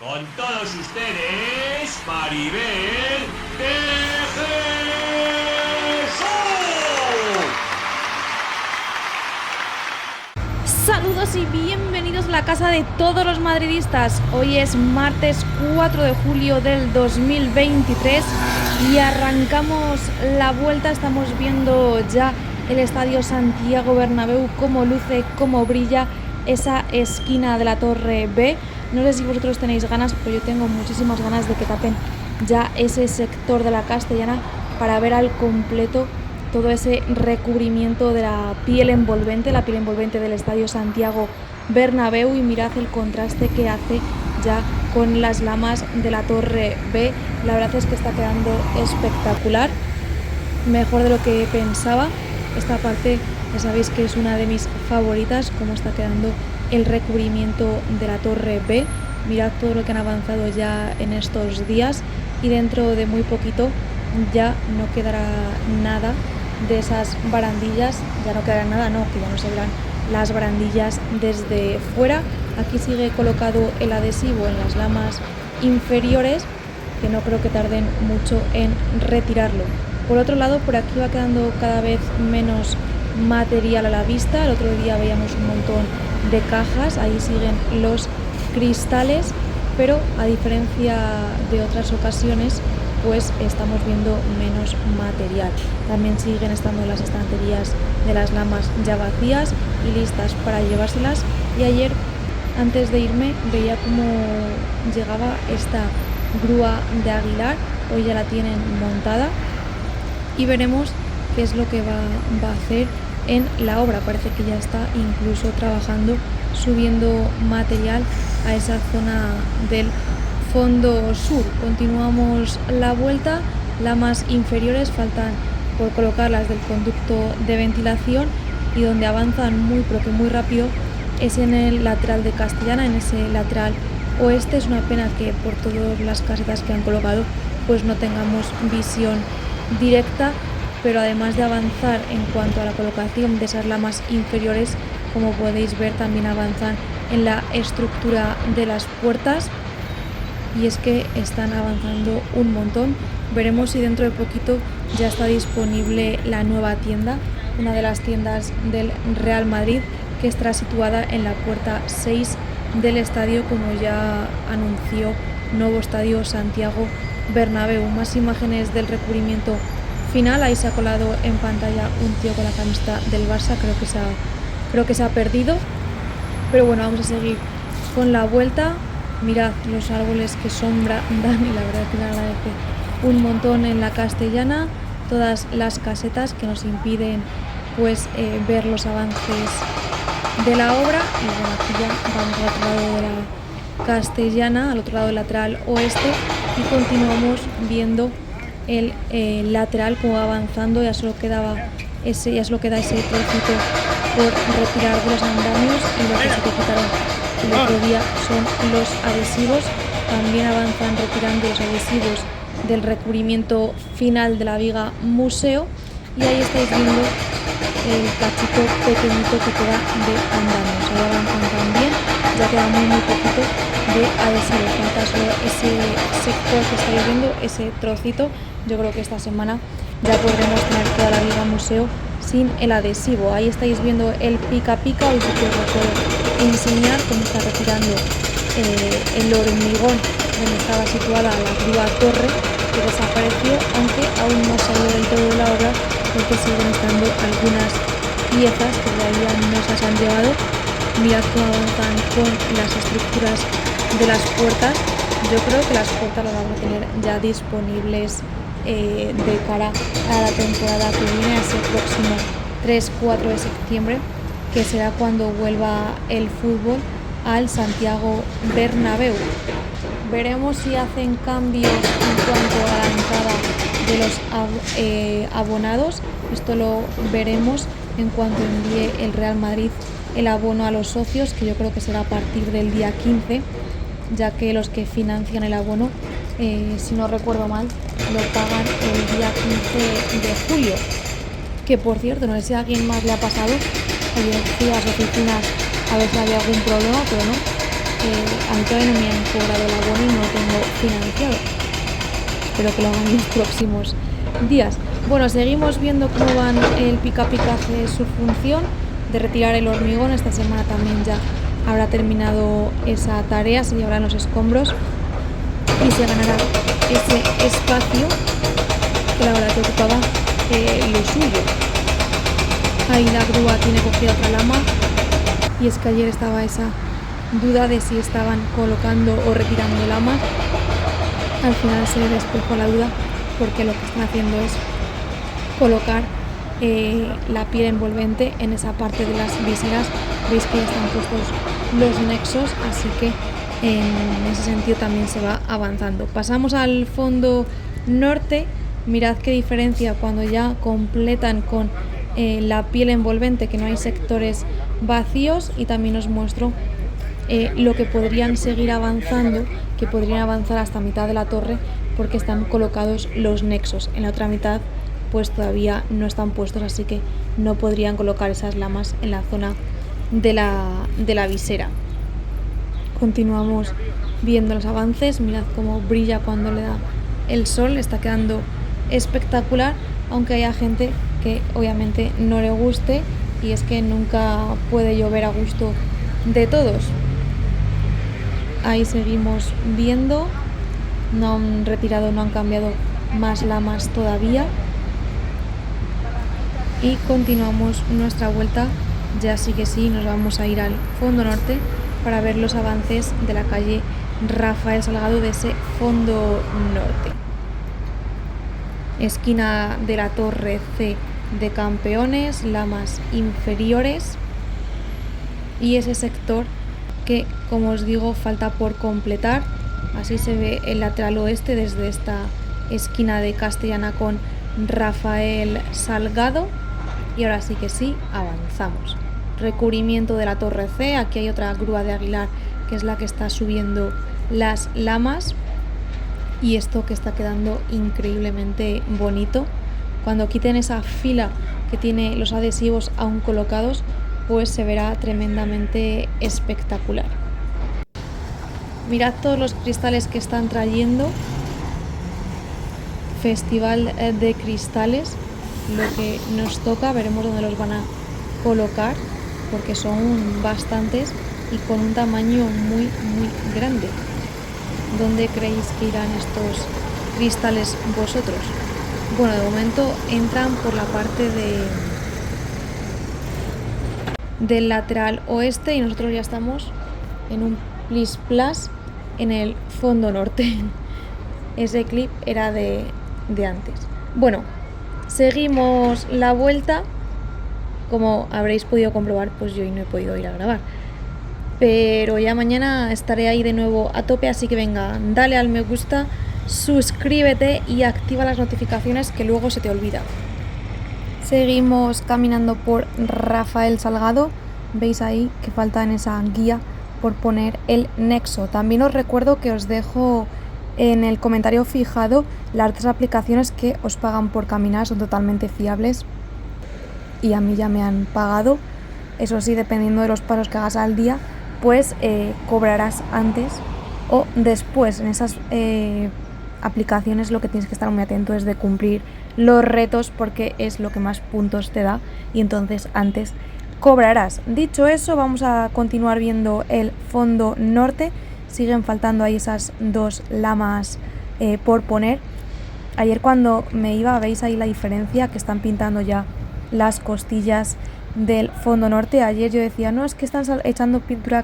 Con todos ustedes, Maribel de Jesús. Saludos y bienvenidos a la casa de todos los madridistas. Hoy es martes 4 de julio del 2023 y arrancamos la vuelta. Estamos viendo ya el estadio Santiago Bernabéu, cómo luce, cómo brilla esa esquina de la Torre B. No sé si vosotros tenéis ganas, pero yo tengo muchísimas ganas de que tapen ya ese sector de la Castellana para ver al completo todo ese recubrimiento de la piel envolvente del estadio Santiago Bernabéu, y mirad el contraste que hace ya con las lamas de la Torre B. La verdad es que está quedando espectacular, mejor de lo que pensaba. Esta parte ya sabéis que es una de mis favoritas, cómo está quedando el recubrimiento de la Torre B. Mirad todo lo que han avanzado ya en estos días, y dentro de muy poquito ya no quedará nada de esas barandillas, que ya no se verán las barandillas desde fuera. Aquí sigue colocado el adhesivo en las lamas inferiores, que no creo que tarden mucho en retirarlo. Por otro lado, por aquí va quedando cada vez menos material a la vista. El otro día veíamos un montón de cajas, ahí siguen los cristales, pero a diferencia de otras ocasiones, pues estamos viendo menos material. También siguen estando las estanterías de las lamas ya vacías y listas para llevárselas. Y ayer, antes de irme, veía cómo llegaba esta grúa de Aguilar. Hoy ya la tienen montada y veremos qué es lo que va a hacer en la obra. Parece que ya está incluso trabajando, subiendo material a esa zona del fondo sur. Continuamos la vuelta. Lamas inferiores faltan por colocar las del conducto de ventilación, y donde avanzan muy rápido es en el lateral de Castellana, en ese lateral oeste. Es una pena que por todas las casetas que han colocado pues no tengamos visión directa, pero además de avanzar en cuanto a la colocación de esas lamas inferiores, como podéis ver, también avanzan en la estructura de las puertas, y es que están avanzando un montón. Veremos si dentro de poquito ya está disponible la nueva tienda, una de las tiendas del Real Madrid, que estará situada en la puerta 6 del estadio, como ya anunció nuevo estadio Santiago Bernabéu. Más imágenes del recubrimiento final. Ahí se ha colado en pantalla un tío con la camiseta del Barça, creo que se ha perdido, pero bueno, vamos a seguir con la vuelta. Mirad los árboles que sombra dan, y la verdad que le agradece un montón en la Castellana. Todas las casetas que nos impiden pues ver los avances de la obra. Y bueno, aquí ya vamos al otro lado de la Castellana, al otro lado del lateral oeste, y continuamos viendo el lateral como va avanzando. Ya solo queda ese trocito por retirar de los andamios, y lo que se quitaron el otro día son los adhesivos. También avanzan retirando los adhesivos del recubrimiento final de la viga museo, y ahí estáis viendo el cachito pequeñito que queda de andamios. Ahí avanzan también, ya queda muy poquito de adhesivos, falta solo ese sector que estáis viendo, ese trocito. Yo creo que esta semana ya podremos tener toda la viga museo sin el adhesivo. Ahí estáis viendo el pica pica, hoy sí que os lo puedo enseñar cómo está retirando el hormigón donde estaba situada la grúa torre, que desapareció, aunque aún no salió del todo de la obra, porque siguen estando algunas piezas que todavía no se las han llevado. Mirad cómo avanzan con las estructuras de las puertas. Yo creo que las puertas las vamos a tener ya disponibles de cara a la temporada que viene, ese próximo 3-4 de septiembre, que será cuando vuelva el fútbol al Santiago Bernabéu. Veremos si hacen cambios en cuanto a la entrada de los abonados. Esto lo veremos en cuanto envíe el Real Madrid el abono a los socios, que yo creo que será a partir del día 15, ya que los que financian el abono, si no recuerdo mal, lo pagan el día 15 de julio. Que por cierto, no sé si a alguien más le ha pasado. Ayer fui a las oficinas a ver si había algún problema, pero no. a mí todavía no me han cobrado el abono y no lo tengo financiado. Espero que lo hagan en los próximos días. Bueno, seguimos viendo cómo van el pica pica hace su función de retirar el hormigón. Esta semana también ya habrá terminado esa tarea, se llevarán los escombros y se ganará ese espacio que la verdad que ocupaba lo suyo. Ahí la grúa tiene cogida otra lama y es que ayer estaba esa duda de si estaban colocando o retirando lamas. Al final se despejó la duda porque lo que están haciendo es colocar la piel envolvente en esa parte de las viseras. Veis que ya están puestos los nexos, así que en ese sentido también se va avanzando. Pasamos al fondo norte. Mirad qué diferencia cuando ya completan con la piel envolvente, que no hay sectores vacíos, y también os muestro lo que podrían seguir avanzando, que podrían avanzar hasta mitad de la torre porque están colocados los nexos. En la otra mitad pues todavía no están puestos, así que no podrían colocar esas lamas en la zona de la visera. Continuamos viendo los avances. Mirad cómo brilla cuando le da el sol, está quedando espectacular, aunque haya gente que obviamente no le guste, y es que nunca puede llover a gusto de todos. Ahí seguimos viendo, no han retirado, no han cambiado más lamas todavía, y continuamos nuestra vuelta. Ya sí que sí, nos vamos a ir al fondo norte para ver los avances de la calle Rafael Salgado de ese fondo norte. Esquina de la torre C de Campeones, lamas inferiores, y ese sector que, como os digo, falta por completar. Así se ve el lateral oeste desde esta esquina de Castellana con Rafael Salgado. Y ahora sí que sí, avanzamos. Recubrimiento de la torre C. Aquí hay otra grúa de Aguilar, que es la que está subiendo las lamas, y esto que está quedando increíblemente bonito. Cuando quiten esa fila que tiene los adhesivos aún colocados, pues se verá tremendamente espectacular. Mirad todos los cristales que están trayendo. Festival de cristales, lo que nos toca. Veremos dónde los van a colocar, porque son bastantes y con un tamaño muy grande. ¿Dónde creéis que irán estos cristales vosotros? Bueno, de momento entran por la parte del lateral oeste, y nosotros ya estamos en un plis plas en el fondo norte. Ese clip era de antes. Bueno, seguimos la vuelta. Como habréis podido comprobar, pues yo hoy no he podido ir a grabar, pero ya mañana estaré ahí de nuevo a tope, así que venga, dale al me gusta, suscríbete y activa las notificaciones, que luego se te olvida. Seguimos caminando por Rafael Salgado. Veis ahí que falta en esa guía por poner el nexo. También os recuerdo que os dejo en el comentario fijado las 3 aplicaciones que os pagan por caminar, son totalmente fiables y a mí ya me han pagado. Eso sí, dependiendo de los pasos que hagas al día, pues cobrarás antes o después. En esas aplicaciones lo que tienes que estar muy atento es de cumplir los retos, porque es lo que más puntos te da, y entonces antes cobrarás. Dicho eso, vamos a continuar viendo el fondo norte. Siguen faltando ahí esas 2 lamas por poner. Ayer cuando me iba, veis ahí la diferencia, que están pintando ya las costillas del fondo norte. Ayer yo decía, no, es que están echando pintura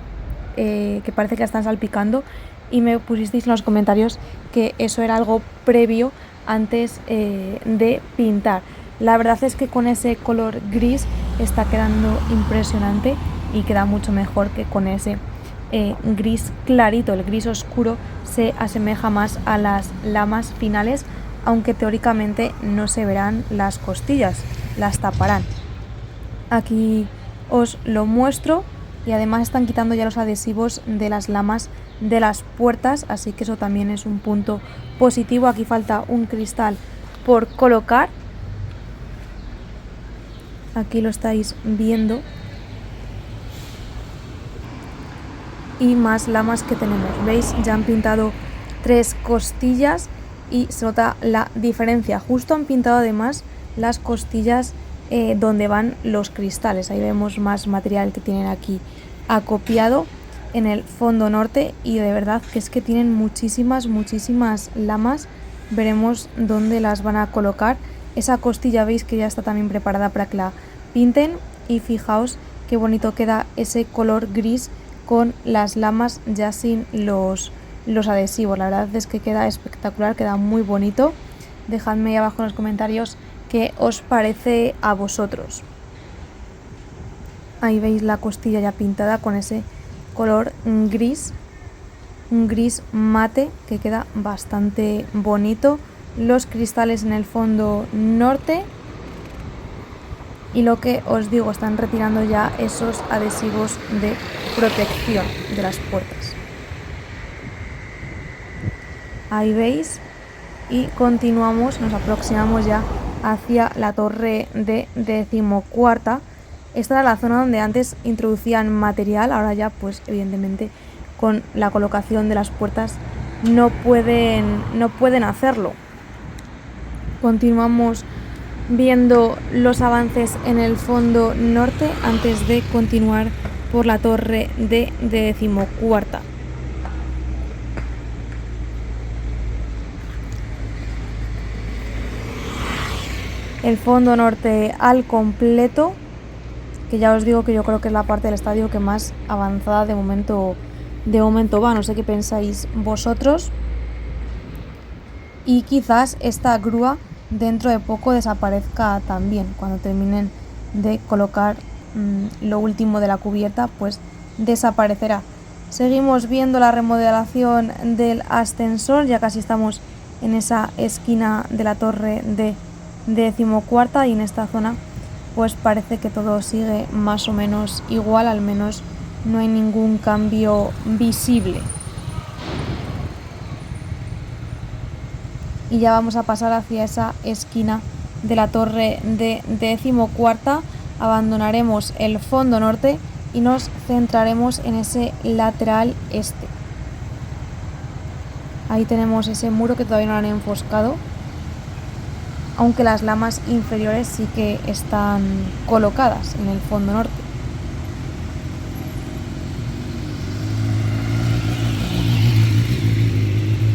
que parece que la están salpicando, y me pusisteis en los comentarios que eso era algo previo antes de pintar. La verdad es que con ese color gris está quedando impresionante y queda mucho mejor que con ese gris clarito. El gris oscuro se asemeja más a las lamas finales, aunque teóricamente no se verán las costillas, las taparán. Aquí os lo muestro, y además están quitando ya los adhesivos de las lamas de las puertas, así que eso también es un punto positivo. Aquí falta un cristal por colocar, aquí lo estáis viendo, y más lamas que tenemos. ¿Veis? Ya han pintado 3 costillas y se nota la diferencia. Justo han pintado además las costillas donde van los cristales. Ahí vemos más material que tienen aquí acopiado en el fondo norte, y de verdad que es que tienen muchísimas lamas. Veremos dónde las van a colocar. Esa costilla veis que ya está también preparada para que la pinten, y fijaos qué bonito queda ese color gris con las lamas ya sin los adhesivos. La verdad es que queda espectacular, queda muy bonito. Dejadme ahí abajo en los comentarios qué os parece a vosotros. Ahí veis la costilla ya pintada con ese color gris, un gris mate que queda bastante bonito. Los cristales en el fondo norte, y lo que os digo, están retirando ya esos adhesivos de protección de las puertas. Ahí veis, y continuamos, nos aproximamos ya hacia la torre de 14ª. Esta era la zona donde antes introducían material, ahora ya pues evidentemente con la colocación de las puertas no pueden hacerlo. Continuamos viendo los avances en el fondo norte antes de continuar por la torre de 14ª. El fondo norte al completo, que ya os digo que yo creo que es la parte del estadio que más avanzada de momento va. No sé qué pensáis vosotros. Y quizás esta grúa dentro de poco desaparezca también. Cuando terminen de colocar lo último de la cubierta, pues desaparecerá. Seguimos viendo la remodelación del ascensor. Ya casi estamos en esa esquina de la torre de 14ª, y en esta zona pues parece que todo sigue más o menos igual, al menos no hay ningún cambio visible. Y ya vamos a pasar hacia esa esquina de la torre de 14ª, abandonaremos el fondo norte y nos centraremos en ese lateral este. Ahí tenemos ese muro que todavía no lo han enfoscado, aunque las lamas inferiores sí que están colocadas en el fondo norte.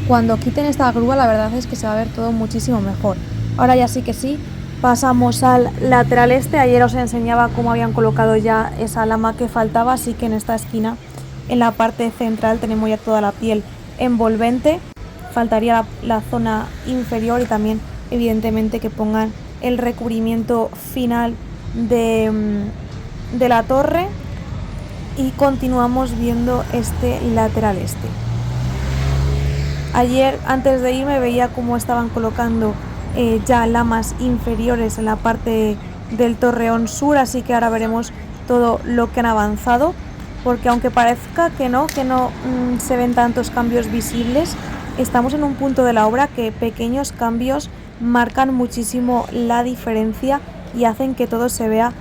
Cuando quiten esta grúa, la verdad es que se va a ver todo muchísimo mejor. Ahora ya sí que sí, pasamos al lateral este. Ayer os enseñaba cómo habían colocado ya esa lama que faltaba, así que en esta esquina, en la parte central, tenemos ya toda la piel envolvente. Faltaría la zona inferior, y también evidentemente que pongan el recubrimiento final de la torre, y continuamos viendo este lateral este. Ayer antes de irme veía cómo estaban colocando ya lamas inferiores en la parte del torreón sur, así que ahora veremos todo lo que han avanzado, porque aunque parezca que no se ven tantos cambios visibles, estamos en un punto de la obra que pequeños cambios marcan muchísimo la diferencia y hacen que todo se vea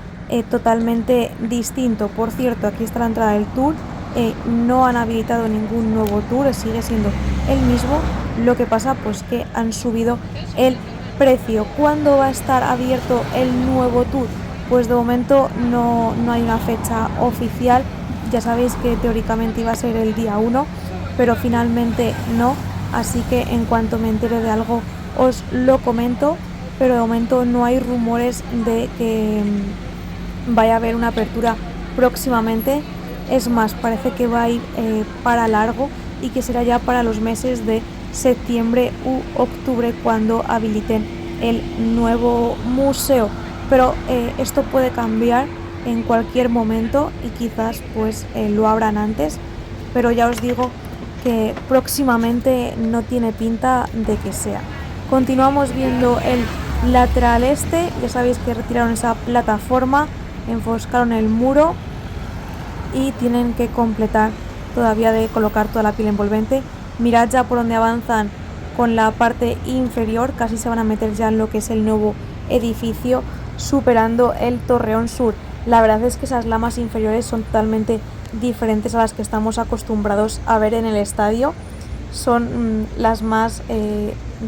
totalmente distinto. Por cierto, aquí está la entrada del tour. No han habilitado ningún nuevo tour, sigue siendo el mismo. Lo que pasa pues que han subido el precio. ¿Cuándo va a estar abierto el nuevo tour? Pues de momento no hay una fecha oficial. Ya sabéis que teóricamente iba a ser el día 1, pero finalmente no, así que en cuanto me entere de algo os lo comento, pero de momento no hay rumores de que vaya a haber una apertura próximamente. Es más, parece que va a ir para largo, y que será ya para los meses de septiembre u octubre cuando habiliten el nuevo museo. Pero esto puede cambiar en cualquier momento, y quizás pues lo abran antes, pero ya os digo que próximamente no tiene pinta de que sea. Continuamos viendo el lateral este. Ya sabéis que retiraron esa plataforma, enfoscaron el muro y tienen que completar todavía de colocar toda la piel envolvente. Mirad ya por donde avanzan con la parte inferior, casi se van a meter ya en lo que es el nuevo edificio, superando el torreón sur. La verdad es que esas lamas inferiores son totalmente diferentes a las que estamos acostumbrados a ver en el estadio. Son las más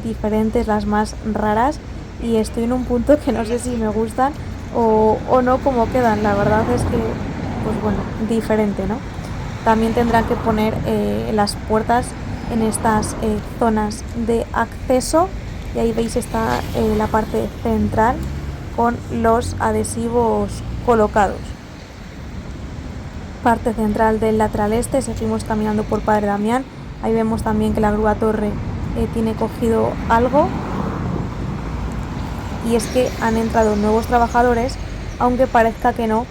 diferentes, las más raras, y estoy en un punto que no sé si me gustan o no cómo quedan. La verdad es que, pues bueno, diferente, ¿no? También tendrán que poner las puertas en estas zonas de acceso, y ahí veis está la parte central con los adhesivos colocados. Parte central del lateral este. Seguimos caminando por Padre Damián. Ahí vemos también que la grúa torre tiene cogido algo, y es que han entrado nuevos trabajadores, aunque parezca que no.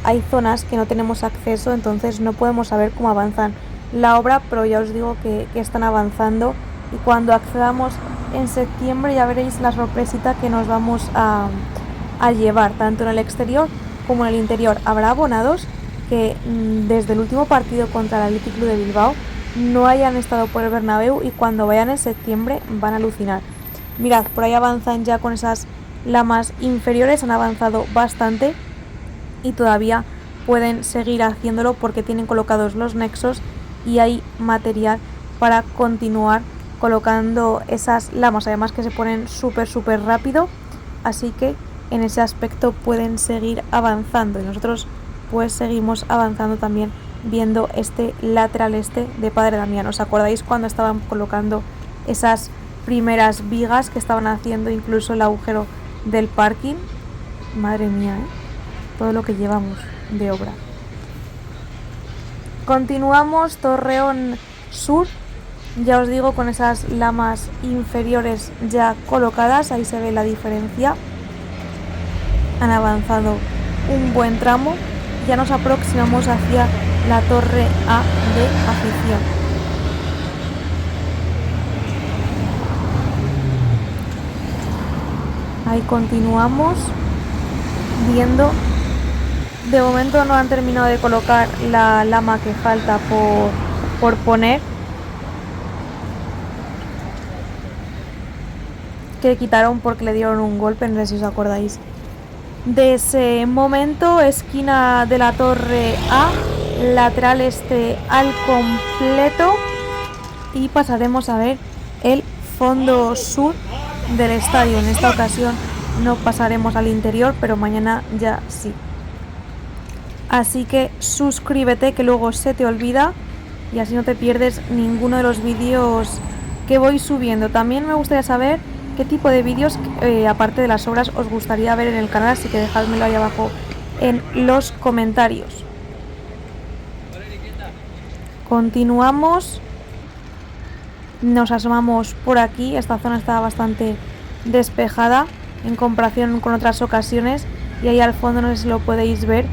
Hay zonas que no tenemos acceso, entonces no podemos saber cómo avanzan la obra, pero ya os digo que están avanzando, y cuando accedamos en septiembre ya veréis la sorpresita que nos vamos a llevar, tanto en el exterior como en el interior. Habrá abonados que desde el último partido contra el Athletic Club de Bilbao no hayan estado por el Bernabéu, y cuando vayan en septiembre van a alucinar. Mirad, por ahí avanzan ya con esas lamas inferiores, han avanzado bastante y todavía pueden seguir haciéndolo porque tienen colocados los nexos y hay material para continuar colocando esas lamas, además que se ponen súper rápido, así que en ese aspecto pueden seguir avanzando, y nosotros pues seguimos avanzando también viendo este lateral este de Padre Damián. ¿Os acordáis cuando estaban colocando esas primeras vigas, que estaban haciendo incluso el agujero del parking? Madre mía, todo lo que llevamos de obra. Continuamos Torreón Sur, ya os digo, con esas lamas inferiores ya colocadas. Ahí se ve la diferencia. Han avanzado un buen tramo. Ya nos aproximamos hacia la torre A de afición. Ahí continuamos viendo. De momento no han terminado de colocar la lama que falta por poner, que quitaron porque le dieron un golpe, no sé si os acordáis de ese momento. Esquina de la torre A, lateral este al completo, y pasaremos a ver el fondo sur del estadio. En esta ocasión no pasaremos al interior, pero mañana ya sí. Así que suscríbete, que luego se te olvida, y así no te pierdes ninguno de los vídeos que voy subiendo. También me gustaría saber qué tipo de vídeos, aparte de las obras, os gustaría ver en el canal, así que dejádmelo ahí abajo en los comentarios. Continuamos, nos asomamos por aquí. Esta zona está bastante despejada en comparación con otras ocasiones, y ahí al fondo, no sé si lo podéis ver,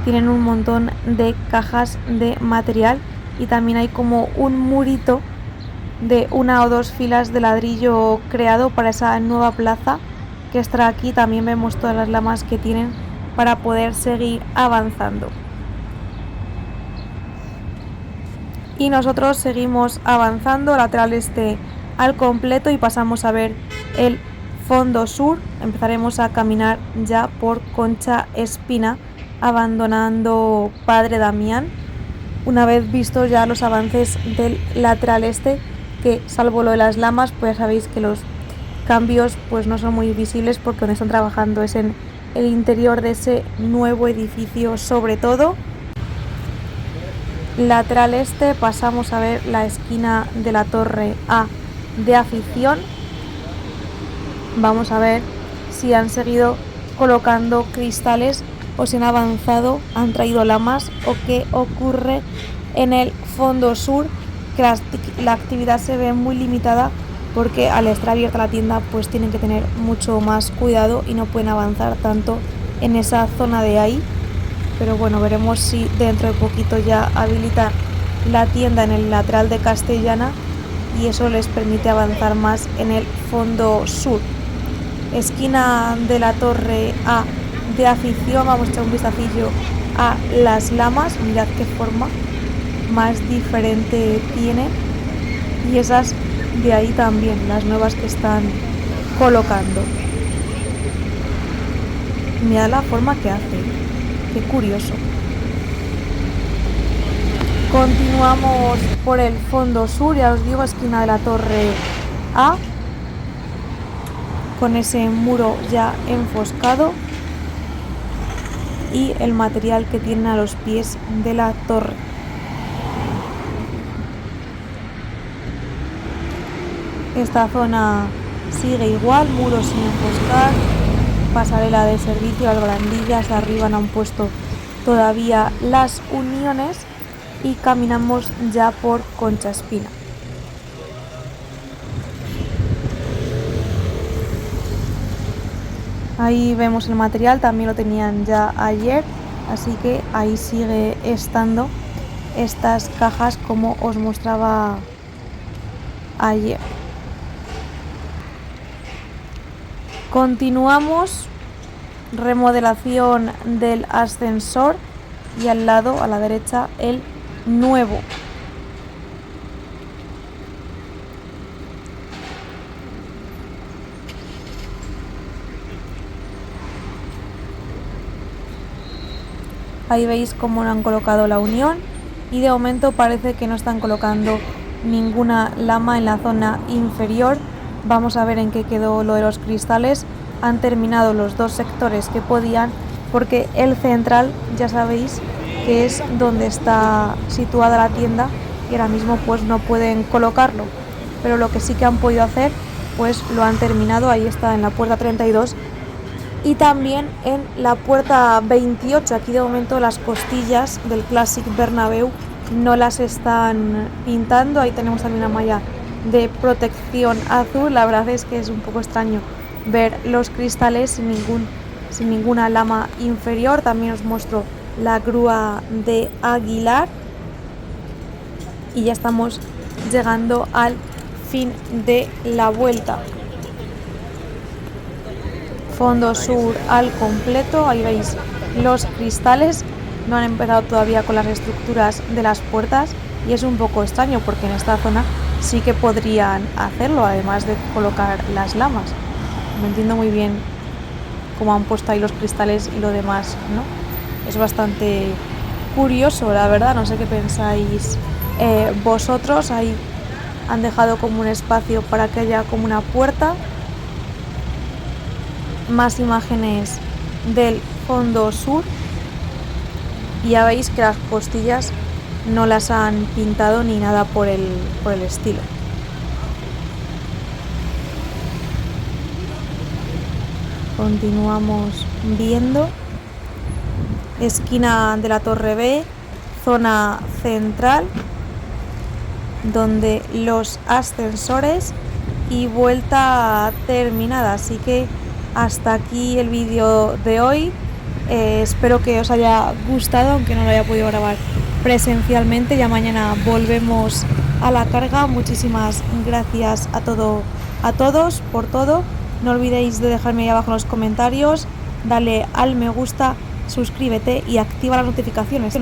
tienen un montón de cajas de material, y también hay como un murito de 1 o 2 filas de ladrillo creado para esa nueva plaza que estará aquí. También vemos todas las lamas que tienen para poder seguir avanzando. Y nosotros seguimos avanzando, lateral este al completo, y pasamos a ver el fondo sur. Empezaremos a caminar ya por Concha Espina, abandonando Padre Damián, una vez vistos ya los avances del lateral este, que salvo lo de las lamas, pues ya sabéis que los cambios pues no son muy visibles, porque donde están trabajando es en el interior de ese nuevo edificio. Sobre todo lateral este, pasamos a ver la esquina de la torre A de afición. Vamos a ver si han seguido colocando cristales o si han avanzado, han traído lamas, o qué ocurre en el fondo sur, que la actividad se ve muy limitada, porque al estar abierta la tienda pues tienen que tener mucho más cuidado y no pueden avanzar tanto en esa zona de ahí. Pero bueno, veremos si dentro de poquito ya habilitan la tienda en el lateral de Castellana, y eso les permite avanzar más en el fondo sur. Esquina de la torre A de afición, vamos a echar un vistacillo a las lamas. Mirad qué forma más diferente tiene, y esas de ahí también, las nuevas que están colocando. Mirad la forma que hace, qué curioso. Continuamos por el fondo sur, ya os digo, esquina de la Torre A, con ese muro ya enfoscado y el material que tiene a los pies de la torre. Esta zona sigue igual, muros sin enfoscar, pasarela de servicio, las barandillas, arriba no han puesto todavía las uniones y caminamos ya por Concha Espina. Ahí vemos el material, también lo tenían ya ayer, así que ahí sigue estando estas cajas como os mostraba ayer. Continuamos, remodelación del ascensor y al lado, a la derecha, el nuevo. Ahí veis cómo no han colocado la unión y de momento parece que no están colocando ninguna lama en la zona inferior. Vamos a ver en qué quedó lo de los cristales. Han terminado los dos sectores que podían, porque el central ya sabéis que es donde está situada la tienda y ahora mismo pues no pueden colocarlo, pero lo que sí que han podido hacer pues lo han terminado. Ahí está en la puerta 32 y también en la puerta 28. Aquí de momento las costillas del Clásic Bernabéu no las están pintando. Ahí tenemos también una malla de protección azul. La verdad es que es un poco extraño ver los cristales sin ninguna lama inferior. También os muestro la grúa de Aguilar y ya estamos llegando al fin de la vuelta. Fondo sur al completo, ahí veis los cristales. No han empezado todavía con las estructuras de las puertas y es un poco extraño porque en esta zona sí que podrían hacerlo, además de colocar las lamas. No entiendo muy bien cómo han puesto ahí los cristales y lo demás, ¿no? Es bastante curioso, la verdad. No sé qué pensáis vosotros. Ahí han dejado como un espacio para que haya como una puerta. Más imágenes del fondo sur y ya veis que las costillas no las han pintado ni nada por el estilo. Continuamos viendo esquina de la Torre B, zona central, donde los ascensores y vuelta terminada. Así que hasta aquí el vídeo de hoy. Espero que os haya gustado, aunque no lo haya podido grabar presencialmente. Ya mañana volvemos a la carga. Muchísimas gracias a todos por todo. No olvidéis de dejarme ahí abajo en los comentarios, dale al me gusta, suscríbete y activa las notificaciones.